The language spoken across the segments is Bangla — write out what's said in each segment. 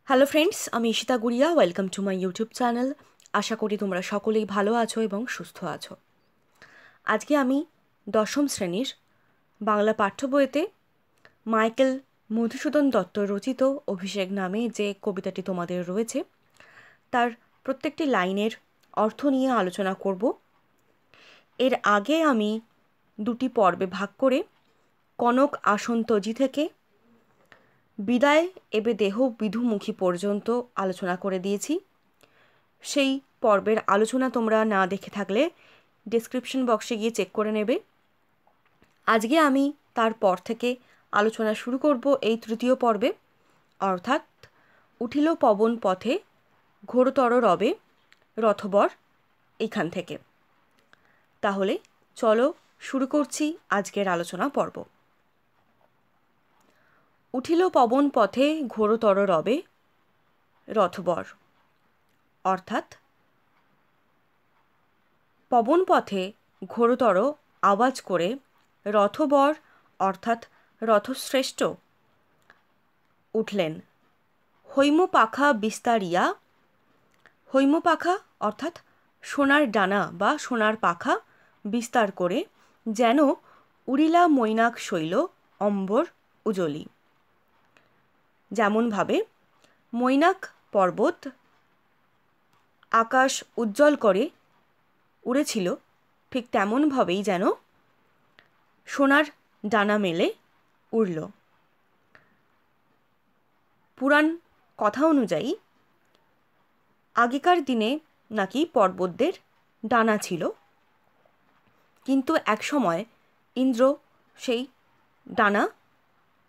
হ্যালো ফ্রেন্ডস, আমি Ishita Guriya. Welcome to my YouTube channel. আশা করি তোমরা সকলেই ভালো আছো এবং সুস্থ আছো। আজকে আমি দশম শ্রেণীর বাংলা পাঠ্য বইতে মাইকেল মধুসূদন দত্ত রচিত অভিষেক নামে যে কবিতাটি তোমাদের রয়েছে তার প্রত্যেকটি লাইনের অর্থ নিয়ে আলোচনা করব। এর আগে আমি দুটি পর্বে ভাগ করে কনক আসন্তজি থেকে বিদায় এবে দেহ বিধুমুখী পর্যন্ত আলোচনা করে দিয়েছি। সেই পর্বের আলোচনা তোমরা না দেখে থাকলে ডেসক্রিপশন বক্সে গিয়ে চেক করে নেবে। আজকে আমি তারপর থেকে আলোচনা শুরু করব এই তৃতীয় পর্বে, অর্থাৎ উঠিল পবন পথে ঘোরতর রবে রথবর, এইখান থেকে। তাহলে চলো শুরু করছি আজকের আলোচনা পর্ব। উঠিল পবন পথে ঘোরতর রবে রথবর, অর্থাৎ পবন পথে ঘোরতর আওয়াজ করে রথবর অর্থাৎ রথশ্রেষ্ঠ উঠলেন। হৈমপাখা বিস্তারিয়া, হৈমপাখা অর্থাৎ সোনার ডানা বা সোনার পাখা বিস্তার করে, যেন উড়িলা মৈনাক শৈল অম্বর উজলি। যেমনভাবে মৈনাক পর্বত আকাশ উজ্জ্বল করে উড়েছিল, ঠিক তেমনভাবেই যেন সোনার ডানা মেলে উড়ল। পুরাণ কথা অনুযায়ী আগেকার দিনে নাকি পর্বতদের ডানা ছিল, কিন্তু একসময় ইন্দ্র সেই ডানা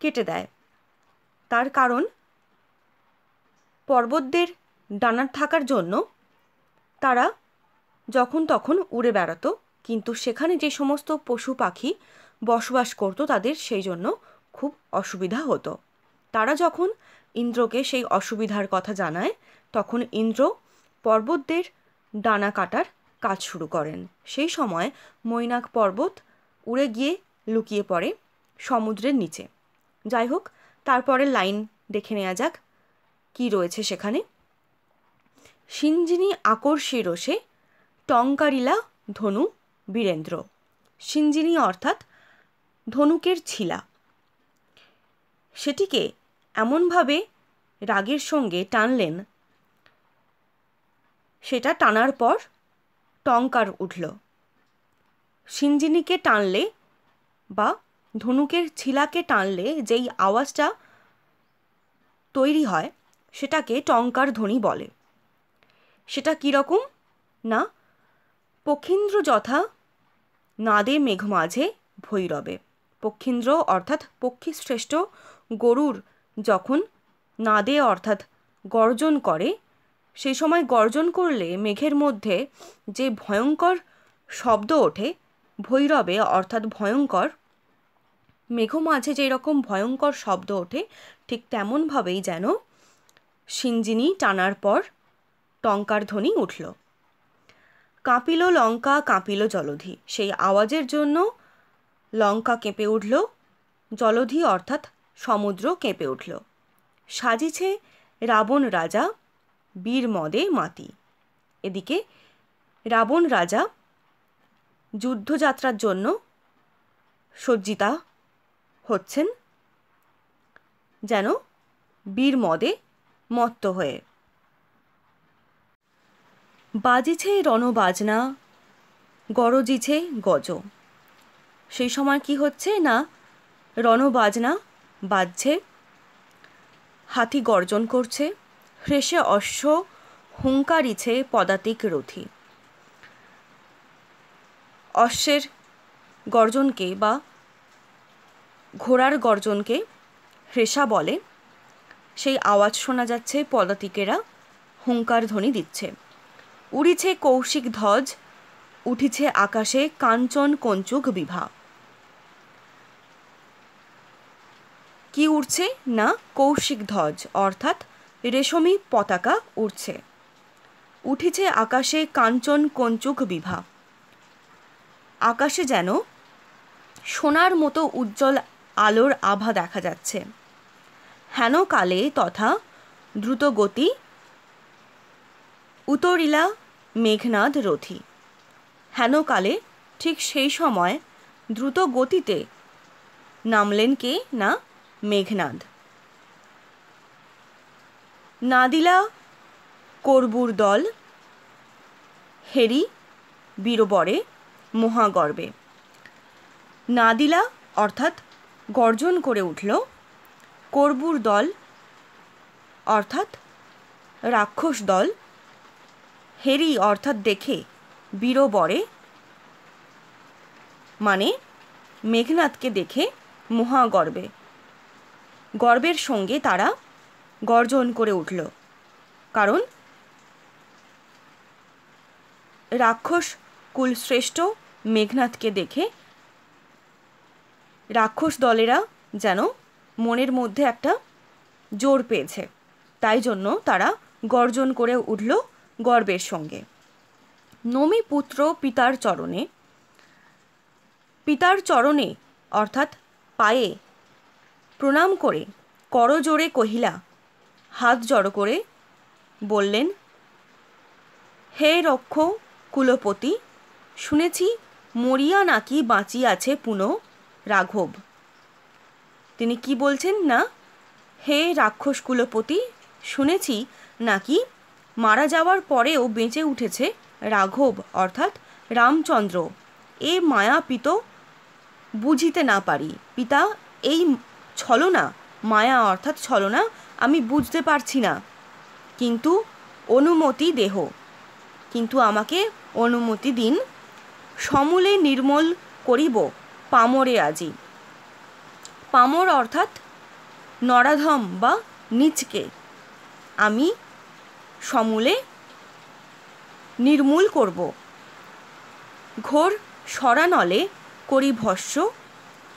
কেটে দেয়। তার কারণ পর্বতদের ডানা থাকার জন্য তারা যখন তখন উড়ে বেড়াতো, কিন্তু সেখানে যে সমস্ত পশু পাখি বসবাস করত তাদের সেই জন্য খুব অসুবিধা হতো। তারা যখন ইন্দ্রকে সেই অসুবিধার কথা জানায়, তখন ইন্দ্র পর্বতদের ডানা কাটার কাজ শুরু করেন। সেই সময় মৈনাক পর্বত উড়ে গিয়ে লুকিয়ে পড়ে সমুদ্রের নিচে। যাই হোক, তারপরের লাইন দেখে নেওয়া যাক কি রয়েছে সেখানে। সিঞ্জিনী আকর্ষী রোষে টঙ্কারিলা ধনু বীরেন্দ্র। সিঞ্জিনী অর্থাৎ ধনুকের ছিলা, সেটিকে এমনভাবে রাগের সঙ্গে টানলেন, সেটা টানার পর টঙ্কার উঠল। সিঞ্জিনীকে টানলে বা ধনুকের ছিলাকে টানলে যেই আওয়াজটা তৈরি হয় সেটাকে টঙ্কার ধ্বনি বলে। সেটা কীরকম না, পক্ষীন্দ্র যথা নাদে মেঘ মাঝে ভৈরবে। পক্ষীন্দ্র অর্থাৎ পক্ষীশ্রেষ্ঠ গরুর যখন নাদে অর্থাৎ গর্জন করে, সেই সময় গর্জন করলে মেঘের মধ্যে যে ভয়ঙ্কর শব্দ ওঠে, ভৈরবে অর্থাৎ ভয়ঙ্কর, মেঘ মাঝে যেই রকম ভয়ঙ্কর শব্দ ওঠে, ঠিক তেমনভাবেই যেন সিঞ্জিনী টানার পর টঙ্কার ধ্বনি উঠল। কাঁপিল লঙ্কা কাঁপিল জলধি, সেই আওয়াজের জন্য লঙ্কা কেঁপে উঠল, জলধি অর্থাৎ সমুদ্র কেঁপে উঠল। সাজিছে রাবণ রাজা বীর মদে মাতি। এদিকে রাবণ রাজা যুদ্ধযাত্রার জন্য সজ্জিতা হচ্ছেন, যেন বীর মদে মত্ত হয়ে। বাজিছে রণবাজনা গরজিছে গজ। সেই সময় কি হচ্ছে না, রণবাজনা বাজছে, হাতি গর্জন করছে, হ্রেষে অশ্ব হুঙ্কারিছে পদাতিক রথী। অশ্বের গর্জনকে বা ঘোড়ার গর্জনকে হ্রেষা বলে। সেই আওয়াজ শোনা যাচ্ছে, পদাতিকেরা হুঙ্কার ধ্বনি দিচ্ছে। উড়িছে কৌশিক ধ্বজ উঠিছে আকাশে কাঞ্চন কঞ্চুক বিভা। কি উড়ছে না, কৌশিক ধ্বজ অর্থাৎ রেশমি পতাকা উড়ছে। উঠিছে আকাশে কাঞ্চন কঞ্চুক বিভা, আকাশে যেন সোনার মতো উজ্জ্বল আলোর আভা দেখা যাচ্ছে। হেন কালে তথা দ্রুত গতি, উতরিলা মেঘনাদ রথী। হেনকালে ঠিক সেই সময় দ্রুত গতিতে নামলেন কে না মেঘনাদ। নাদিলা করবুর দল, হেরি বীরবরে মহাগর্বে। নাদিলা অর্থাৎ গর্জন করে উঠল, করবুর দল অর্থাৎ রাক্ষস দল, হেরি অর্থাৎ দেখে, বীরবরে মানে মেঘনাদকে দেখে, মহাগর্বে গর্বের সঙ্গে তারা গর্জন করে উঠল। কারণ রাক্ষস কুলশ্রেষ্ঠ মেঘনাদকে দেখে রাক্ষস দলেরা যেন মনের মধ্যে একটা জোর পেয়েছে, তাই জন্য তারা গর্জন করে উঠল গর্বের সঙ্গে। নমি পুত্র পিতার চরণে, পিতার চরণে অর্থাৎ পায়ে প্রণাম করে করজোড়ে কহিলা, হাত জড়ো করে বললেন, হে রক্ষ কুলপতি, শুনেছি মরিয়া নাকি বাঁচিয়াছে পুনঃ রাঘব। তিনি কি বলছেন না, হে রাক্ষস কুলপতি, শুনেছি নাকি মারা যাওয়ার পরেও বেঁচে উঠেছে রাঘব অর্থাৎ রামচন্দ্র। এ মায়াপিত বুঝিতে না পারি। পিতা, এই ছলনা, মায়া অর্থাৎ ছলনা আমি বুঝতে পারছি না, কিন্তু অনুমতি দেহ, কিন্তু আমাকে অনুমতি দিন, সমূলে নির্মূল করিব পামরে আজি। পামর অর্থাৎ নরাধম বা নীচকে আমি সমূলে নির্মূল করব। ঘোর সরানলে করি ভস্য,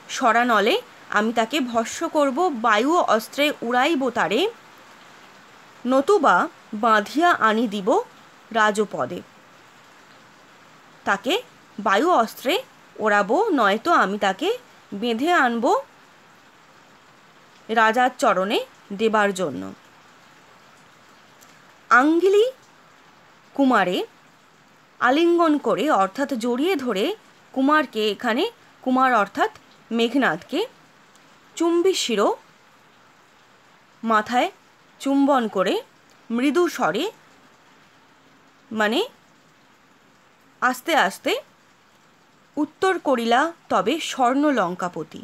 সরানলে আমি তাকে ভস্য করব, বায়ু অস্ত্রে উড়াইব তারে, নতুবা বাঁধিয়া আনি দিব রাজপদে। তাকে বায়ু অস্ত্রে ওড়াবো, নয়তো আমি তাকে বেঁধে আনব রাজার চরণে দেবার জন্য। আঙ্গিলি কুমারে আলিঙ্গন করে অর্থাৎ জড়িয়ে ধরে কুমারকে, এখানে কুমার অর্থাৎ মেঘনাদকে, চুম্বি শিরো মাথায় চুম্বন করে মৃদু স্বরে মানে আস্তে আস্তে উত্তর করিলা তবে স্বর্ণ লঙ্কাপতি।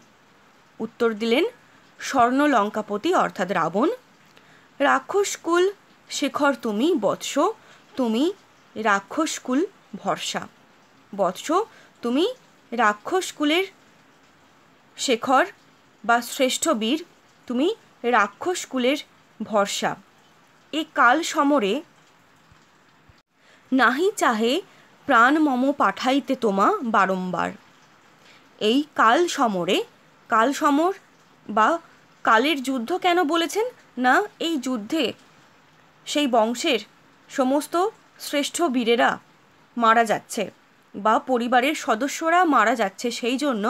উত্তর দিলেন স্বর্ণ লঙ্কাপতি অর্থাৎ রাবণ। রাক্ষসকুল শেখর তুমি বৎস, তুমি রাক্ষসকুল ভরসা। বৎস, তুমি রাক্ষসকুলের শেখর বা শ্রেষ্ঠ বীর, তুমি রাক্ষসকুলের ভরসা। এ কাল সমরে নাহি চাহে প্রাণ মম পাঠাইতে তোমা বারংবার। এই কাল সমরে, কাল সমর বা কালের যুদ্ধ কেন বলেছেন না, এই যুদ্ধে সেই বংশের সমস্ত শ্রেষ্ঠ বীরেরা মারা যাচ্ছে বা পরিবারের সদস্যরা মারা যাচ্ছে, সেই জন্য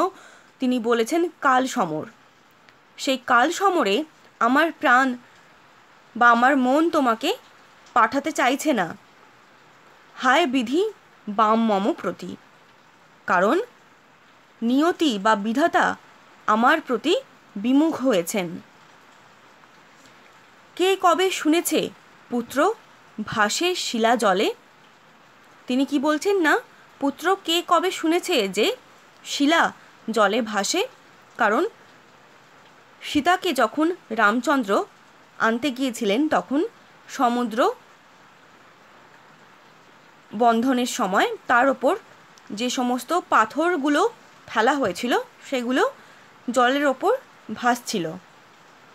তিনি বলেছেন কাল সমর। সেই কাল সমরে আমার প্রাণ বা আমার মন তোমাকে পাঠাতে চাইছে না। হায় বিধি বাম মম প্রতি, কারণ নিয়তি বা বিধাতা আমার প্রতি বিমুখ হয়েছেন। কে কবে শুনেছে পুত্র ভাসে শিলা জলে। তিনি কি বলছেন না, পুত্র কে কবে শুনেছে যে শিলা জলে ভাসে। কারণ সীতাকে যখন রামচন্দ্র আনতে গিয়েছিলেন তখন সমুদ্র বন্ধনের সময় তার ওপর যে সমস্ত পাথরগুলো ফেলা হয়েছিল সেগুলো জলের ওপর ভাসছিল,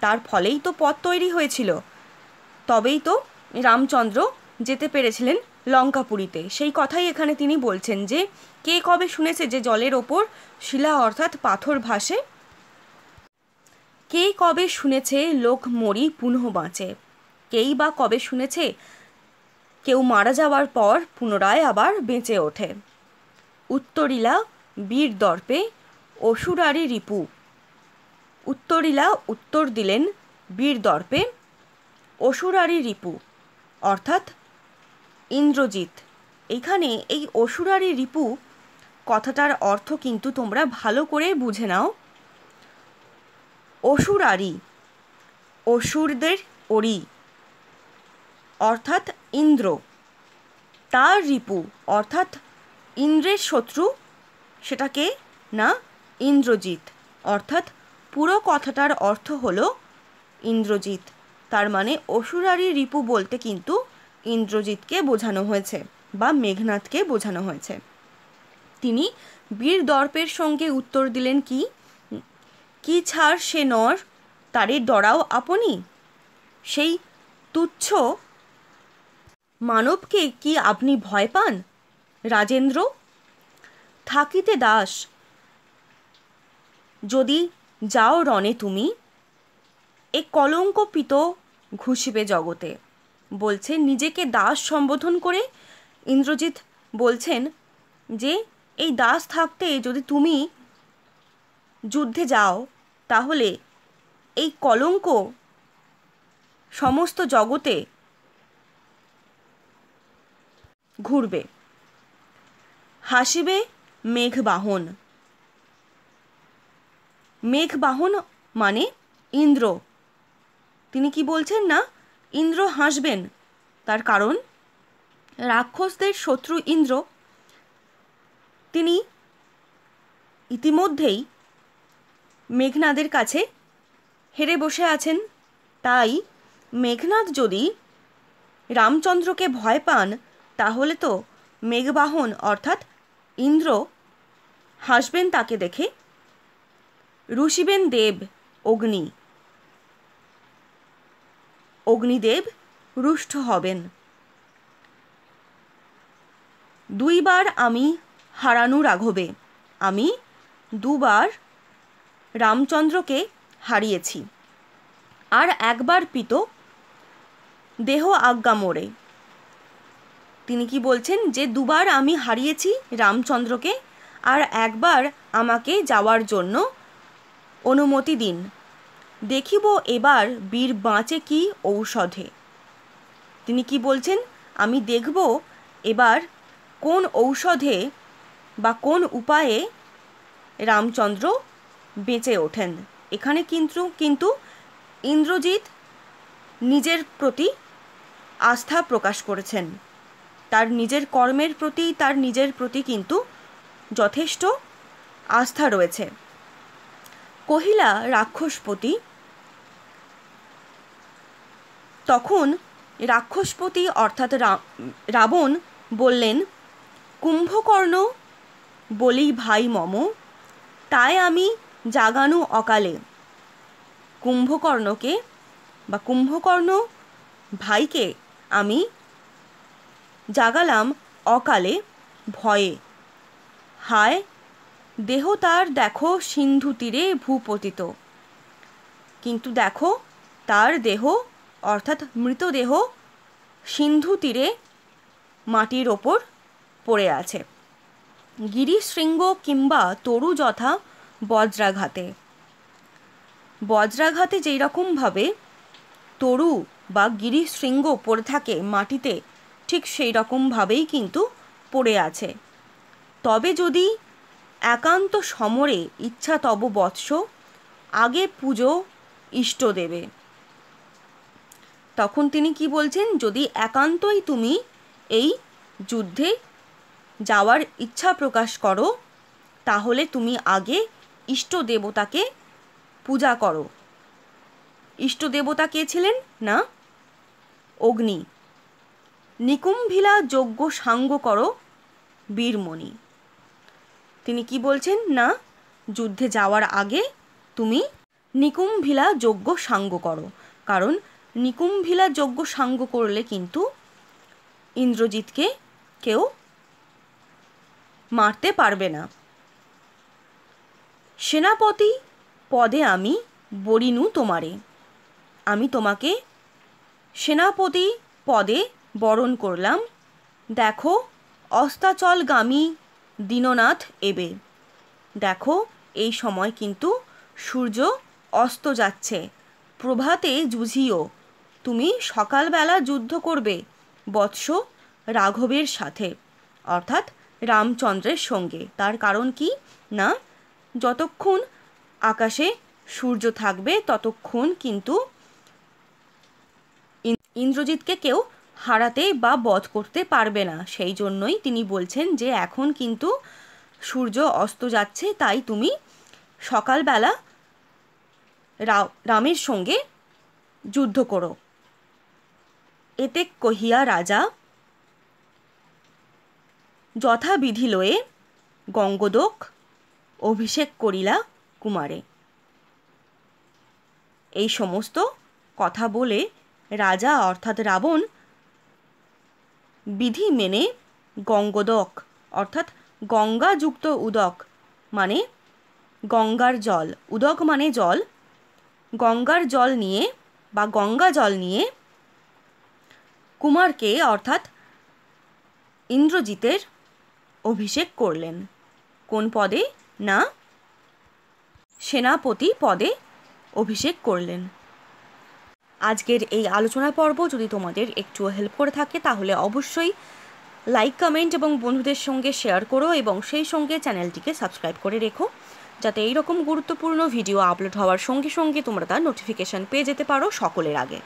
তার ফলেই তো পথ তৈরি হয়েছিল, তবেই তো রামচন্দ্র যেতে পেরেছিলেন লঙ্কাপুরীতে। সেই কথাই এখানে তিনি বলছেন যে কে কবে শুনেছে যে জলের ওপর শিলা অর্থাৎ পাথর ভাসে। কে কবে শুনেছে লোক মরি পুনঃ বাঁচে। কেই বা কবে শুনেছে কেউ মারা যাওয়ার পর পুনরায় আবার বেঁচে ওঠে। উত্তরিলা বীর দর্পে অসুরারি রিপু। উত্তরিলা উত্তর দিলেন বীর দর্পে অসুরারি রিপু অর্থাৎ ইন্দ্রজিৎ। এখানে এই অসুরারি রিপু কথাটার অর্থ কিন্তু তোমরা ভালো করে বুঝে নাও। অসুরারি, অসুরদের অরি অর্থাৎ ইন্দ্র, তার রিপু অর্থাৎ ইন্দ্রের শত্রু, সেটাকে না ইন্দ্রজিৎ, অর্থাৎ পুরো কথাটার অর্থ হলো ইন্দ্রজিৎ। তার মানে অসুরারি রিপু বলতে কিন্তু ইন্দ্রজিৎকে বোঝানো হয়েছে বা মেঘনাদকে বোঝানো হয়েছে। তিনি বীর দর্পের সঙ্গে উত্তর দিলেন কি, কি ছাড় সে নর তারে ডরাও আপনি, সেই তুচ্ছ মানবকে কি আপনি ভয় পান রাজেন্দ্র? থাকিতে দাস যদি যাও রণে তুমি, এ কলঙ্কপিত ঘুষিবে জগতে। বলছে নিজেকে দাস সম্বোধন করে ইন্দ্রজিৎ বলছেন যে এই দাস থাকতে যদি তুমি যুদ্ধে যাও তাহলে এই কলঙ্ক সমস্ত জগতে ঘুরবে। হাসিবে মেঘবাহন, মেঘবাহন মানে ইন্দ্র। তিনি কি বলছেন না ইন্দ্র হাসবেন, তার কারণ রাক্ষসদের শত্রু ইন্দ্র তিনি ইতিমধ্যেই মেঘনাদের কাছে হেরে বসে আছেন। তাই মেঘনাদ যদি রামচন্দ্রকে ভয় পান তাহলে তো মেঘবাহন অর্থাৎ ইন্দ্র হাসবেন তাকে দেখে। রুষিবেন দেব অগ্নি, অগ্নিদেব রুষ্ট হবেন। দুইবার আমি হারানু রাঘবে, আমি দুবার রামচন্দ্রকে হারিয়েছি, আর একবার পিত দেহ আজ্ঞা মোরে। তিনি কি বলছেন যে দুবার আমি হারিয়েছি রামচন্দ্রকে, আর একবার আমাকে যাওয়ার জন্য অনুমতি দিন। দেখিব এবার বীর বাঁচে কি ঔষধে। তিনি কি বলছেন আমি দেখব এবার কোন ঔষধে বা কোন উপায়ে রামচন্দ্র বেঁচে ওঠেন। এখানে কিন্তু ইন্দ্রজিৎ নিজের প্রতি আস্থা প্রকাশ করেছেন, তার নিজের কর্মের প্রতি, তার নিজের প্রতি কিন্তু যথেষ্ট আস্থা রয়েছে। কহিলা রাক্ষসপতি, তখন রাক্ষসপতি অর্থাৎ রাবণ বললেন, কুম্ভকর্ণ বলি ভাই মম, তাই আমি জাগানু অকালে। কুম্ভকর্ণকে বা কুম্ভকর্ণ ভাইকে আমি জাগালাম অকালে ভয়ে। হায় দেহ তার দেখো সিন্ধু তীরে ভূপতিত। কিন্তু দেখো তার দেহ অর্থাৎ মৃতদেহ সিন্ধু তীরে মাটির ওপর পড়ে আছে। গিরিশৃঙ্গ কিংবা তরু যথা বজ্রাঘাতে, বজ্রাঘাতে যেই রকমভাবে তরু বা গিরিশৃঙ্গ পড়ে থাকে মাটিতে, ঠিক সেই রকমভাবেই কিন্তু পড়ে আছে। তবে যদি একান্ত সমরে ইচ্ছা তব বৎস, আগে পুজো ইষ্ট দেবে। তখন তিনি কি বলছেন, যদি একান্তই তুমি এই যুদ্ধে যাওয়ার ইচ্ছা প্রকাশ করো তাহলে তুমি আগে ইষ্ট দেবতাকে পূজা করো। ইষ্ট দেবতা কে ছিলেন না অগ্নি। নিকুম্ভিলা যজ্ঞ সাঙ্গ করো বীরমণি। তিনি কি বলছেন না যুদ্ধে যাওয়ার আগে তুমি নিকুম্ভিলা যজ্ঞ সাঙ্গ করো, কারণ নিকুম্ভিলা যজ্ঞ সাঙ্গ করলে কিন্তু ইন্দ্রজিৎকে কেউ মারতে পারবে না। সেনাপতি পদে আমি বরিনু তোমারে, আমি তোমাকে সেনাপতি পদে বরণ করলাম। দেখো অস্তাচলগামী দীননাথ এবে। দেখো এই সময় কিন্তু সূর্য অস্ত যাচ্ছে। প্রভাতে যুঝিও তুমি সকালবেলা যুদ্ধ করবে বৎস রাঘবের সাথে, অর্থাৎ রামচন্দ্রের সঙ্গে। তার কারণ কি না, যতক্ষণ আকাশে সূর্য থাকবে ততক্ষণ কিন্তু ইন্দ্রজিৎকে কেউ হারাতে বা বধ করতে পারবে না। সেই জন্যই তিনি বলছেন যে এখন কিন্তু সূর্য অস্ত যাচ্ছে, তাই তুমি সকালবেলা রামের সঙ্গে যুদ্ধ করো। এতে কহিয়া রাজা যথাবিধি লয়ে গঙ্গোদক অভিষেক করিলা কুমারে। এই সমস্ত কথা বলে রাজা অর্থাৎ রাবণ বিধি মেনে গঙ্গোদক অর্থাৎ গঙ্গাযুক্ত উদক মানে গঙ্গার জল, উদক মানে জল, গঙ্গার জল নিয়ে বা গঙ্গা জল নিয়ে কুমারকে অর্থাৎ ইন্দ্রজিতের অভিষেক করলেন। কোন পদে না, সেনাপতি পদে অভিষেক করলেন। আজকের এই আলোচনা পর্ব যদি তোমাদের একটুও হেল্প করে থাকে তাহলে অবশ্যই লাইক, কমেন্ট এবং বন্ধুদের সঙ্গে শেয়ার করো এবং সেই সঙ্গে চ্যানেলটিকে সাবস্ক্রাইব করে রেখো, যাতে এইরকম গুরুত্বপূর্ণ ভিডিও আপলোড হওয়ার সঙ্গে সঙ্গে তোমরা তার নোটিফিকেশান পেয়ে যেতে পারো সকলের আগে।